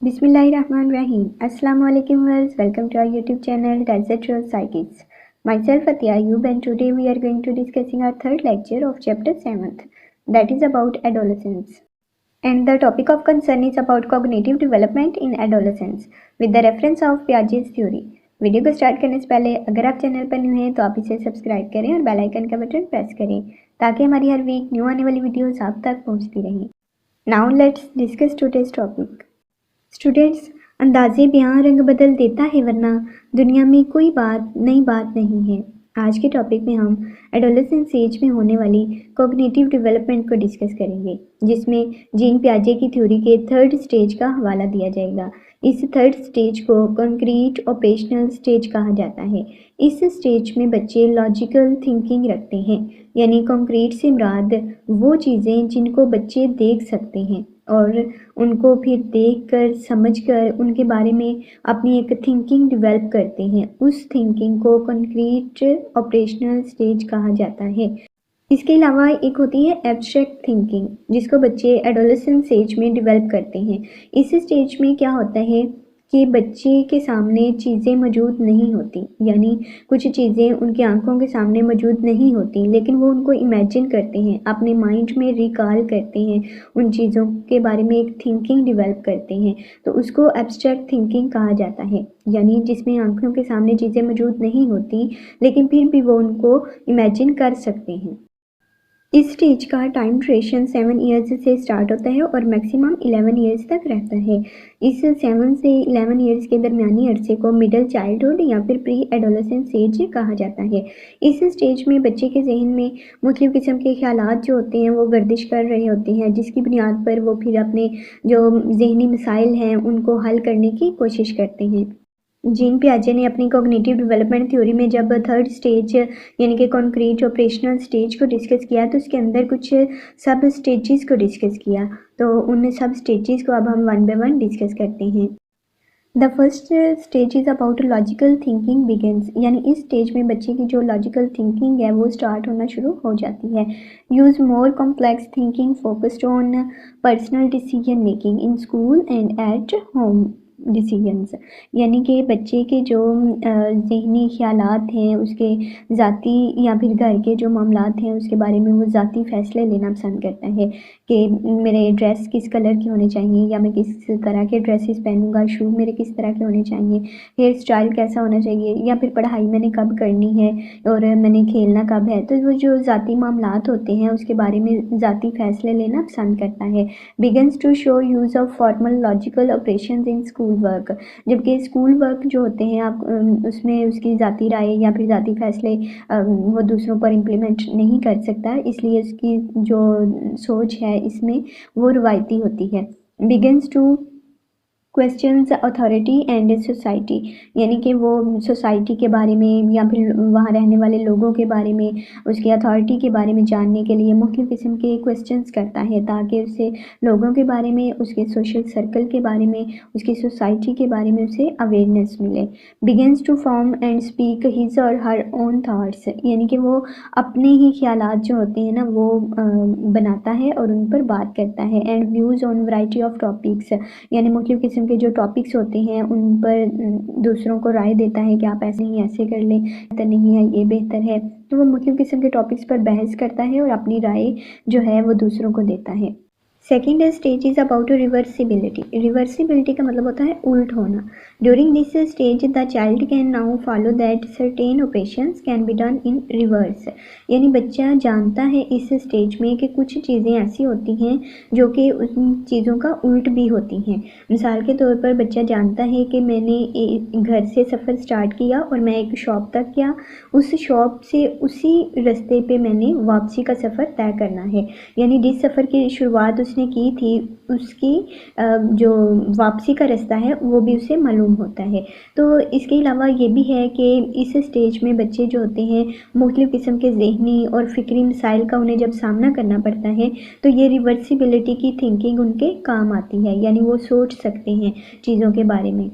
Bismillahirrahmanirrahim. Assalamu alaikum viewers. Welcome to our YouTube channel Gadget Psychics. Myself Atia Ayub, and today we are going to discussing our third lecture of chapter 7th, that is about adolescence. And the topic of concern is about cognitive development in adolescence with the reference of Piaget's theory. Video को start करने से पहले अगर आप channel पर new हैं तो आप इसे सब्सक्राइब करें और बेल आइकन का बटन प्रेस करें ताकि हमारी हर वीक न्यू आने वाली वीडियोस आप तक पहुंचती रहें. Now let's discuss today's topic. Students, अंदाजे बयां रंग बदल देता है वरना दुनिया में कोई नई बात नहीं है. आज के टॉपिक में हम एडोलेसेंस एज में होने वाली कॉग्निटिव डेवलपमेंट को डिस्कस करेंगे, जिसमें जीन पियाजे की थ्योरी के थर्ड स्टेज का हवाला दिया जाएगा. इस थर्ड स्टेज को कॉन्क्रीट ऑपरेशनल स्टेज कहा जाता है. इस स्टेज में बच्चे लॉजिकल थिंकिंग रखते हैं, यानी कॉन्क्रीट से मुराद वो चीज़ें जिनको बच्चे देख सकते हैं और उनको फिर देखकर समझकर उनके बारे में अपनी एक थिंकिंग डेवलप करते हैं. उस थिंकिंग को कॉन्क्रीट ऑपरेशनल स्टेज कहा जाता है. इसके अलावा एक होती है एब्स्ट्रैक्ट थिंकिंग, जिसको बच्चे एडोलेसेंस एज में डेवलप करते हैं. इस स्टेज में क्या होता है कि बच्चे के सामने चीज़ें मौजूद नहीं होती, यानी कुछ चीज़ें उनकी आंखों के सामने मौजूद नहीं होती, लेकिन वो उनको इमेजिन करते हैं, अपने माइंड में रिकॉल करते हैं, उन चीज़ों के बारे में एक थिंकिंग डेवलप करते हैं. तो उसको एब्स्ट्रैक्ट थिंकिंग कहा जाता है, यानी जिसमें आंखों के सामने चीज़ें मौजूद नहीं होती लेकिन फिर भी वो उनको इमेजिन कर सकते हैं. इस स्टेज का टाइम ड्यूरेशन 7 ईयर्स से स्टार्ट होता है और मैक्सिमम 11 ईयर्स तक रहता है. इस 7 से 11 ईयर्स के दरमियानी अरसे को मिडिल चाइल्डहुड या फिर प्री एडोलेसेंस एज कहा जाता है. इस स्टेज में बच्चे के जहन में मुख्तलिफ किस्म के ख्यालात जो होते हैं वो गर्दिश कर रहे होते हैं, जिसकी बुनियाद पर वो फिर अपने जो जहनी मसाइल हैं उनको हल करने की कोशिश करते हैं. जीन पियाजे ने अपनी कॉग्निटिव डेवलपमेंट थ्योरी में जब थर्ड स्टेज यानी कि कॉन्क्रीट ऑपरेशनल स्टेज को डिस्कस किया तो उसके अंदर कुछ सब स्टेजेस को डिस्कस किया. तो उन सब स्टेजेस को अब हम वन बाय वन डिस्कस करते हैं. The first stage is about logical thinking begins, यानी इस स्टेज में बच्चे की जो लॉजिकल थिंकिंग है वो स्टार्ट होना शुरू हो जाती है. Use more complex thinking focused on personal decision making in school and at home decisions, यानी कि बच्चे के जो ज़हनी ख़्यालात हैं उसके ज़ाती या फिर घर के जो मामलात हैं उसके बारे में वो ज़ाती फ़ैसले लेना पसंद करता है कि मेरे ड्रेस किस कलर के होने चाहिए या मैं किस तरह के ड्रेसेस पहनूंगा, शू मेरे किस तरह के होने चाहिए, हेयर स्टाइल कैसा होना चाहिए, या फिर पढ़ाई मैंने कब करनी है और मैंने खेलना कब है. तो वो जो ज़ाती मामलात होते हैं उसके बारे में ज़ाती फ़ैसले लेना पसंद करता है. Begins to show use of formal logical operation in school work, जबकि स्कूल वर्क जो होते हैं आप उसमें उसकी ज़ाती राय या फिर ज़ाती फैसले वो दूसरों पर इम्प्लीमेंट नहीं कर सकता, इसलिए उसकी जो सोच है इसमें वो रवायती होती है. Begins two questions authority and society, यानी कि वो सोसाइटी के बारे में या फिर वहाँ रहने वाले लोगों के बारे में, उसकी अथॉरिटी के बारे में जानने के लिए मुख्तलिफ किस्म के क्वेश्चंस करता है ताकि उससे लोगों के बारे में, उसके सोशल सर्कल के बारे में, उसकी सोसाइटी के बारे में उसे अवेयरनेस मिले. Begins to form and speak his or her own thoughts, यानी कि वो अपने ही ख्यालात जो होते हैं ना वो बनाता है और उन पर बात करता है. And views on variety of topics, यानी मुख्तलिफ किस्म के जो टॉपिक्स होते हैं उन पर दूसरों को राय देता है कि आप ऐसे नहीं ऐसे कर लें, बेहतर नहीं है ये बेहतर है. तो वो मुख्तलिफ किस्म के टॉपिक्स पर बहस करता है और अपनी राय जो है वो दूसरों को देता है. Second stage is about reversibility. Reversibility का मतलब होता है उल्ट होना. During this stage the child can now follow that certain operations can be done in reverse, यानी बच्चा जानता है इस स्टेज में कि कुछ चीज़ें ऐसी होती हैं जो कि उन चीज़ों का उल्ट भी होती हैं. मिसाल के तौर पर बच्चा जानता है कि मैंने घर से सफ़र स्टार्ट किया और मैं एक शॉप तक गया, उस शॉप से उसी रास्ते पे मैंने वापसी का सफ़र तय करना है, यानी जिस सफ़र की शुरुआत उसने की थी उसकी जो वापसी का रास्ता है वो भी उसे मालूम होता है. तो इसके अलावा ये भी है कि इस स्टेज में बच्चे जो होते हैं मुख्तलिफ किस्म के ज़हनी और फ़िक्री मसाइल का उन्हें जब सामना करना पड़ता है तो ये रिवर्सिबिलिटी की थिंकिंग उनके काम आती है, यानी वो सोच सकते हैं चीज़ों के बारे में.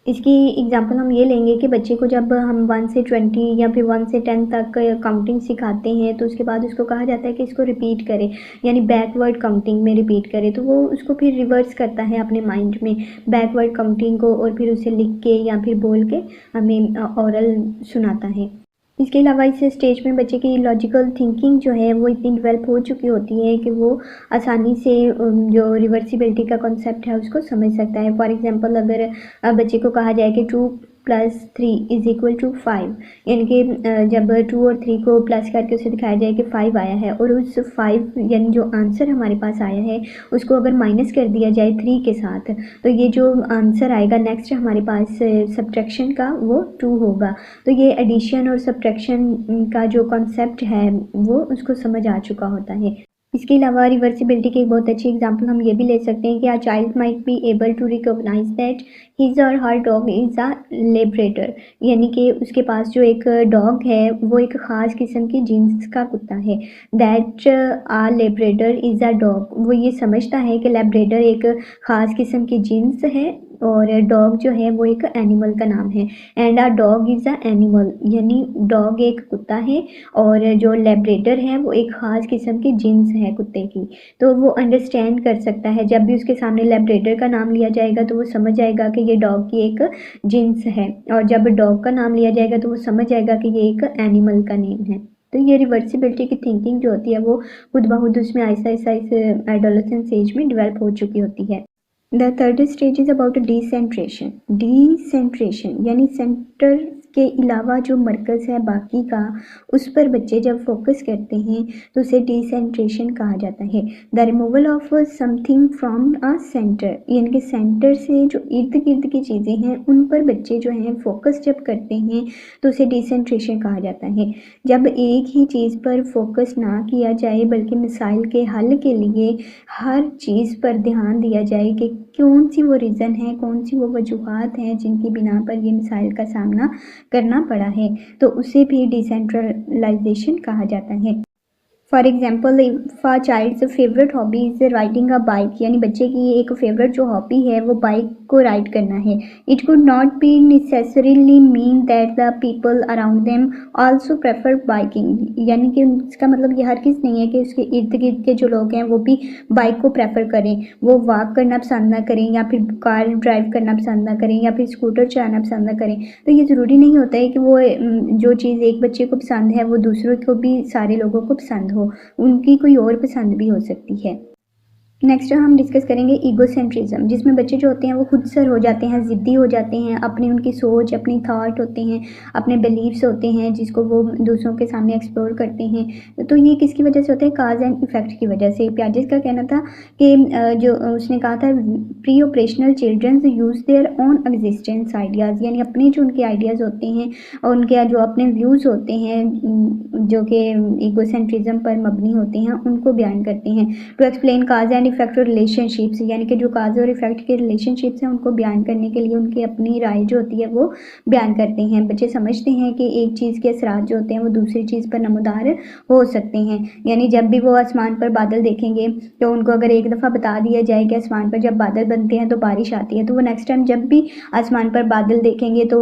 इसकी एग्जांपल हम ये लेंगे कि बच्चे को जब हम 1 से 20 या फिर 1 से 10 तक काउंटिंग सिखाते हैं, तो उसके बाद उसको कहा जाता है कि इसको रिपीट करे, यानी बैकवर्ड काउंटिंग में रिपीट करे। तो वो उसको फिर रिवर्स करता है अपने माइंड में बैकवर्ड काउंटिंग को, और फिर उसे लिख के या फिर बोल के हमें ओरल सुनाता है। इसके अलावा इस स्टेज में बच्चे की लॉजिकल थिंकिंग जो है वो इतनी डेवलप हो चुकी होती है कि वो आसानी से जो रिवर्सिबिलिटी का कॉन्सेप्ट है उसको समझ सकता है। फॉर एग्जांपल अगर बच्चे को कहा जाए कि 2+3 = 5, यानी कि जब 2 और 3 को प्लस करके उसे दिखाया जाए कि 5 आया है, और उस 5 यानी जो आंसर हमारे पास आया है उसको अगर माइनस कर दिया जाए 3 के साथ, तो ये जो आंसर आएगा नेक्स्ट हमारे पास सब्ट्रैक्शन का वो 2 होगा। तो ये एडिशन और सब्ट्रैक्शन का जो कॉन्सेप्ट है वो उसको समझ आ चुका होता है। इसके अलावा रिवर्सिबिलिटी की एक बहुत अच्छी एग्जांपल हम ये भी ले सकते हैं कि a child might be able to recognize that his or her dog is a Labrador, यानी कि उसके पास जो एक डॉग है वो एक ख़ास किस्म की जीन्स का कुत्ता है। That a Labrador is a dog, वो ये समझता है कि लैब्राडोर एक ख़ास किस्म की जीन्स है, और डॉग जो है वो एक एनिमल का नाम है। And a dog is a animal, यानी डॉग एक कुत्ता है और जो लैब्राडोर है वो एक ख़ास किस्म की जीन्स है कुत्ते की। तो वो अंडरस्टैंड कर सकता है, जब भी उसके सामने लैब्राडोर का नाम लिया जाएगा तो वो समझ जाएगा कि ये डॉग की एक जीन्स है, और जब डॉग का नाम लिया जाएगा तो वो समझ जाएगा कि ये एक एनिमल का नेम है। तो ये रिवर्सिबिलिटी की थिंकिंग जो होती है वो खुद ब खुद उसमें आहिस्ता आहिस्ता इस एडोलेसेंस एज में डेवलप हो चुकी होती है। The third stage is about decentration. Decentration यानी सेंटर के अलावा जो मरकज़ है बाकी का, उस पर बच्चे जब फोकस करते हैं तो उसे डिसेंट्रेशन कहा जाता है। The removal of something from a centre, यानी कि सेंटर से जो इर्द गिर्द की चीज़ें हैं उन पर बच्चे जो हैं फोकस जब करते हैं तो उसे डिसेंट्रेशन कहा जाता है। जब एक ही चीज़ पर फोकस ना किया जाए बल्कि मिसाइल के हल के लिए हर चीज़ पर ध्यान दिया जाए कि कौन सी वो रीज़न है, कौन सी वो वजूहात हैं जिनकी बिना पर ये मिसाइल का सामना करना पड़ा है, तो उसे भी डिसेंट्रलाइजेशन कहा जाता है। For example if a child's favourite hobby is riding a bike, यानी बच्चे की एक फेवरेट जो हॉबी है वो बाइक को राइड करना है। It could not be necessarily mean that the people around them also prefer biking, यानी कि इसका मतलब ये हर किस नहीं है कि उसके इर्द गिर्द के जो लोग हैं वो भी बाइक को प्रेफर करें, वो वॉक करना पसंद ना करें या फिर कार ड्राइव करना पसंद ना करें या फिर स्कूटर चलाना पसंद ना करें। तो ये ज़रूरी नहीं होता है कि वो जो चीज़ एक बच्चे को पसंद है वो दूसरों को भी, सारे लोगों को पसंद हो, उनकी कोई और पसंद भी हो सकती है। नेक्स्ट हम डिस्कस करेंगे ईगोसेंट्रिज्म, जिसमें बच्चे जो होते हैं वो खुद सर हो जाते हैं, ज़िद्दी हो जाते हैं, अपनी उनकी सोच, अपनी थॉट होते हैं, अपने बिलीव्स होते हैं जिसको वो दूसरों के सामने एक्सप्लोर करते हैं। तो ये किसकी वजह से होता है? काज एंड इफ़ेक्ट की वजह से। प्याजेस का कहना था कि जो उसने कहा था pre operational children's use their own existence ideas, यानी अपने जो उनके आइडियाज़ होते हैं और उनके जो अपने व्यूज़ होते हैं जो कि ईगोसेंट्रिज्म पर मबनी होते हैं उनको बयान करते हैं। To explain cause and effect relationships, यानी कि जो काज और इफेक्ट के रिलेशनशिप्स हैं उनको बयान करने के लिए उनकी अपनी राय जो होती है वो बयान करते हैं। बच्चे समझते हैं कि एक चीज़ के असरात जो होते हैं वो दूसरी चीज़ पर नमूदार हो सकते हैं, यानी जब भी वो आसमान पर बादल देखेंगे तो उनको अगर एक दफ़ा बता दिया जाए कि आसमान पर जब बादल बनते हैं तो बारिश आती है, तो वो नेक्स्ट टाइम जब भी आसमान पर बादल देखेंगे तो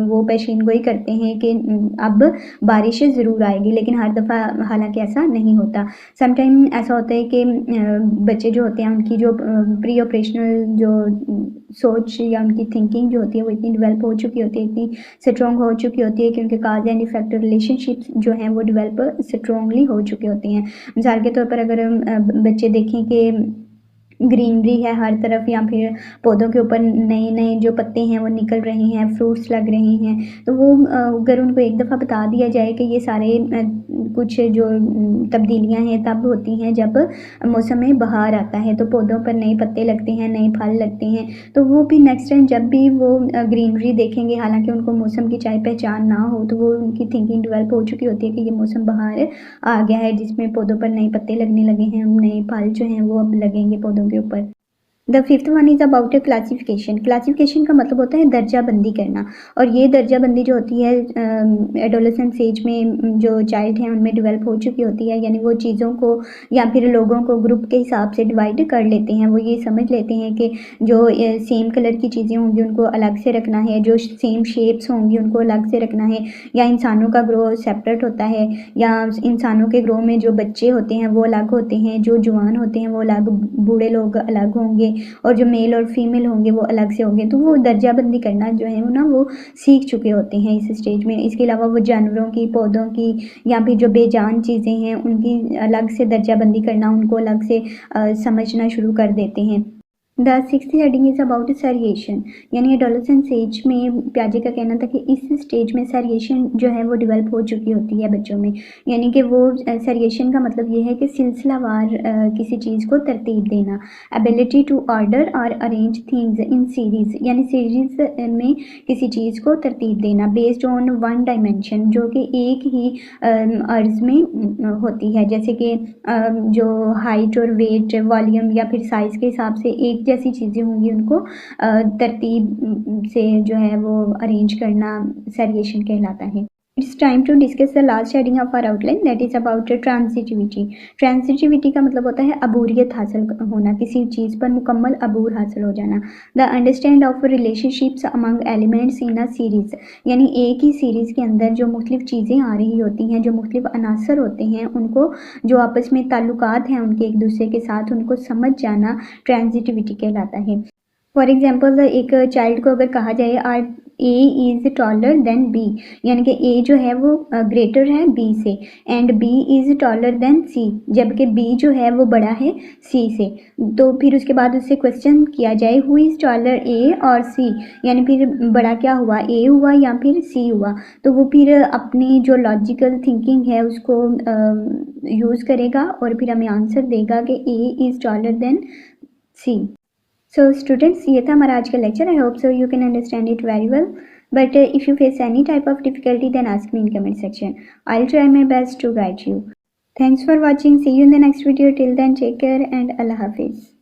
वो पेशीन गोई करते हैं कि अब बारिश ज़रूर आएगी, लेकिन हर दफ़ा हालांकि ऐसा नहीं होता। समटाइम ऐसा होता है कि बच्चे जो होते हैं उनकी जो प्री ऑपरेशनल जो सोच या उनकी थिंकिंग जो होती है वो इतनी डेवलप हो चुकी होती है, इतनी स्ट्रॉन्ग हो चुकी होती है कि उनके काज एंड इफेक्ट रिलेशनशिप्स जो हैं वो डेवलप स्ट्रॉन्गली हो चुके होते हैं। मिसाल के तौर पर अगर हम बच्चे देखें कि ग्रीनरी है हर तरफ, या फिर पौधों के ऊपर नए नए जो पत्ते हैं वो निकल रहे हैं, फ्रूट्स लग रहे हैं, तो वो अगर उनको एक दफ़ा बता दिया जाए कि ये सारे कुछ जो तब्दीलियां हैं तब होती हैं जब मौसम में बहार आता है, तो पौधों पर नए पत्ते लगते हैं, नए फल लगते हैं, तो वो भी नेक्स्ट टाइम जब भी वो ग्रीनरी देखेंगे, हालांकि उनको मौसम की चाहे पहचान ना हो, तो वो उनकी थिंकिंग डेवलप हो चुकी होती है कि ये मौसम बहार आ गया है जिसमें पौधों पर नए पत्ते लगने लगे हैं, नए फल जो हैं वो अब लगेंगे पौधों के ऊपर। The fifth one is about A classification. Classification का मतलब होता है दर्जा बंदी करना, और ये दर्जा बंदी जो होती है एडोलेसेंस एज में जो चाइल्ड हैं उनमें डेवलप हो चुकी होती है, यानी वो चीज़ों को या फिर लोगों को ग्रुप के हिसाब से डिवाइड कर लेते हैं। वो ये समझ लेते हैं कि जो सेम कलर की चीज़ें होंगी उनको अलग से रखना है, जो सेम शेप्स होंगी उनको अलग से रखना है, या इंसानों का ग्रोह सेपरेट होता है, या इंसानों के ग्रोह में जो बच्चे होते हैं वो अलग होते हैं, जो जवान होते हैं वो अलग, बूढ़े लोग अलग होंगे, और जो मेल और फीमेल होंगे वो अलग से होंगे। तो वो दर्जाबंदी करना जो है वो ना वो सीख चुके होते हैं इस स्टेज में। इसके अलावा वो जानवरों की, पौधों की, या फिर जो बेजान चीज़ें हैं उनकी अलग से दर्जाबंदी करना, उनको अलग से समझना शुरू कर देते हैं। The sixth heading is about seriation, यानी एडोलेसेंस एज में पियाजे का कहना था कि इस स्टेज में सरिएशन जो है वो डेवलप हो चुकी होती है बच्चों में, यानी कि वो सरिएशन का मतलब ये है कि सिलसिलावार किसी चीज़ को तरतीब देना, एबिलिटी टू ऑर्डर और अरेंज थिंग्स इन सीरीज़, यानी सीरीज़ में किसी चीज़ को तरतीब देना बेस्ड ऑन वन डायमेंशन, जो कि एक ही अर्ज में होती है, जैसे कि जो हाइट और वेट, वॉल्यूम या फिर साइज़ के हिसाब से एक जैसी चीज़ें होंगी उनको तरतीब से जो है वो अरेंज करना सरिएशन कहलाता है। It's time to discuss the last heading of our outline, that is about transitivity. Transitivity का मतलब होता है अबूरियत हासिल होना, किसी चीज़ पर मुकम्मल अबूर हासिल हो जाना। The understand of relationships among elements in a series, यानी एक ही सीरीज़ के अंदर जो मुख्तलिफ चीज़ें आ रही होती हैं, जो मुख्तलिफ अनासर होते हैं, उनको जो आपस में ताल्लुकात हैं उनके एक दूसरे के साथ, उनको समझ जाना ट्रांसिटिविटी कहलाता है। फॉर एग्जाम्पल एक चाइल्ड को अगर कहा जाए are A is taller than B, यानी कि ए जो है वो ग्रेटर है बी से, and B is taller than C, जबकि बी जो है वो बड़ा है सी से। तो फिर उसके बाद उससे क्वेश्चन किया जाए हु इज़ टॉलर ए और सी, यानी फिर बड़ा क्या हुआ, ए हुआ या फिर सी हुआ, तो वो फिर अपनी जो लॉजिकल थिंकिंग है उसको यूज़ करेगा और फिर हमें आंसर देगा कि A is taller than C. So students, ये था हमारा आज का lecture. I hope so you can understand it very well, but if you face any type of difficulty then ask me in comment section. I'll try my best to guide you. Thanks for watching. See you in the next video. Till then, take care and Allah Hafiz.